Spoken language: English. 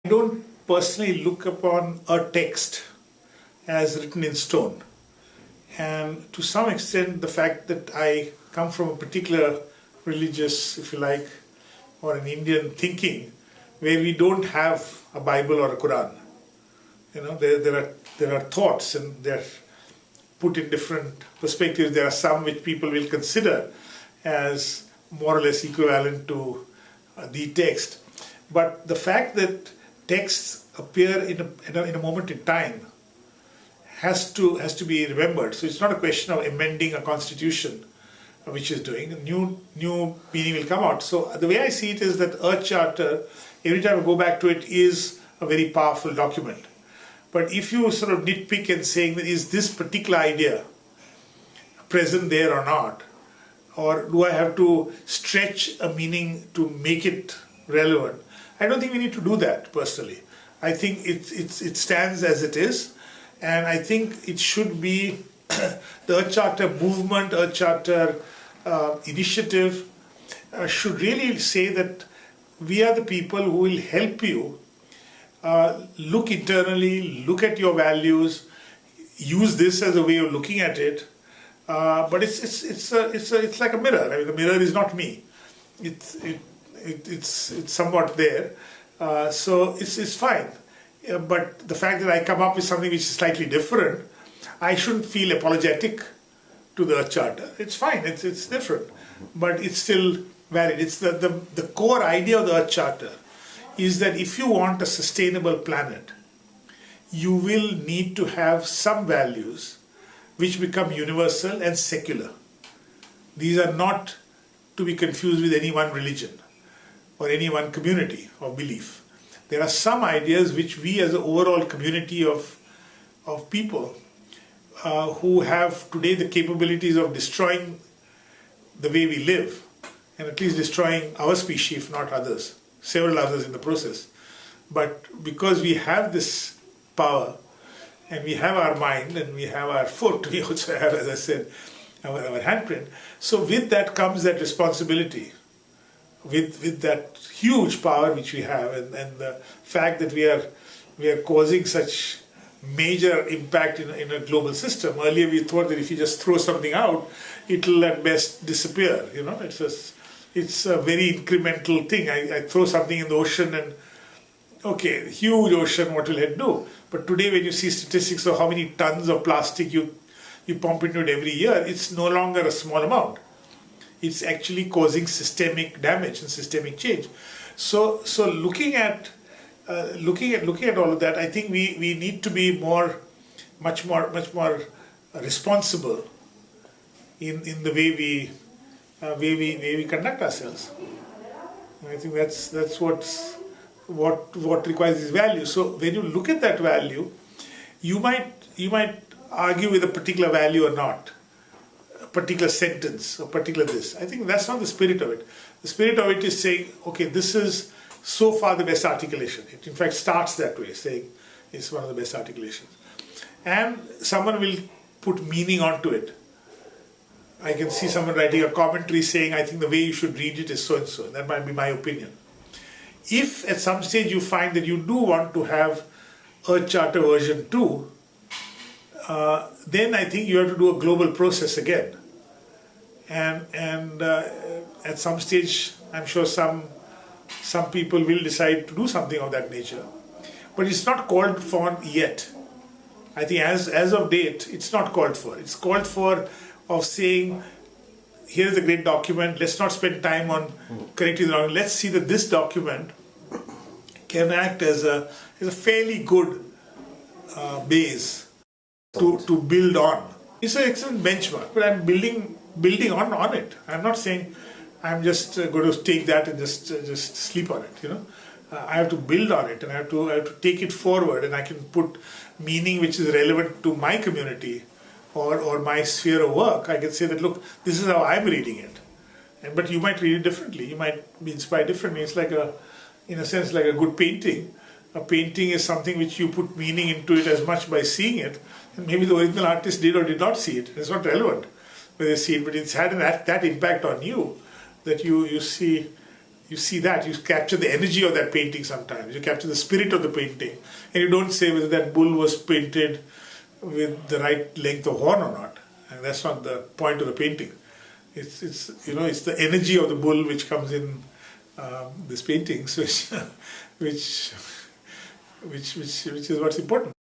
I don't personally look upon a text as written in stone. And to some extent, the fact that I come from a particular religious, if you like, or an Indian thinking, where we don't have a Bible or a Quran. There are thoughts and they're put in different perspectives. There are some which people will consider as more or less equivalent to the text. But the fact that texts appear in a moment in time has to be remembered. So it's not a question of amending a constitution, which is doing. A new meaning will come out. So the way I see it is that Earth Charter, every time I go back to it, is a very powerful document. But if you sort of nitpick and saying, is this particular idea present there or not? Or do I have to stretch a meaning to make it relevant? I don't think we need to do that personally. I think it stands as it is, and I think it should be the Earth Charter movement, Earth Charter initiative should really say that we are the people who will help you look internally, look at your values, use this as a way of looking at it. But it's like a mirror. I mean, the mirror is not me. It's somewhat there. So it's fine. But the fact that I come up with something which is slightly different, I shouldn't feel apologetic to the Earth Charter. It's fine. It's different, but it's still valid. It's the core idea of the Earth Charter is that if you want a sustainable planet, you will need to have some values which become universal and secular. These are not to be confused with any one religion or any one community or belief. There are some ideas which we as an overall community of people who have today the capabilities of destroying the way we live, and at least destroying our species, if not others, several others in the process. But because we have this power, and we have our mind, and we have our foot, we also have, as I said, our handprint. So with that comes that responsibility, with that huge power which we have, and the fact that we are causing such major impact in a global system. Earlier we thought that if you just throw something out, it'll at best disappear. It's a very incremental thing. I throw something in the ocean and okay, huge ocean, what will it do? But today when you see statistics of how many tons of plastic you pump into it every year, it's no longer a small amount. It's actually causing systemic damage and systemic change. So looking at all of that, I think we need to be much more responsible in the way we conduct ourselves. And I think that's what requires this value. So when you look at that value, you might argue with a particular value or not, a particular sentence or particular this. I think that's not the spirit of it. The spirit of it is saying, okay, this is so far the best articulation. It in fact starts that way, saying it's one of the best articulations. And someone will put meaning onto it. I can see someone writing a commentary saying, I think the way you should read it is so and so. That might be my opinion. If at some stage you find that you do want to have Earth Charter version 2, then I think you have to do a global process again. And at some stage, I'm sure some people will decide to do something of that nature. But it's not called for yet. I think as of date, it's not called for. It's called for of saying, here's a great document, let's not spend time on correcting the document. Let's see that this document can act as a fairly good base to build on. It's an excellent benchmark, but I'm building on it. I'm not saying I'm just going to take that and just sleep on it. I have to build on it, and I have to take it forward, and I can put meaning which is relevant to my community or my sphere of work. I can say that, look, this is how I'm reading it. But you might read it differently. You might be inspired differently. It's in a sense, like a good painting. A painting is something which you put meaning into it as much by seeing it. And maybe the original artist did or did not see it. It's not relevant whether they see it, but it's had that impact on you that you see you see that, you capture the energy of that painting sometimes, you capture the spirit of the painting, and you don't say whether that bull was painted with the right length of horn or not. And that's not the point of the painting. It's the energy of the bull which comes in these paintings, which is what's important.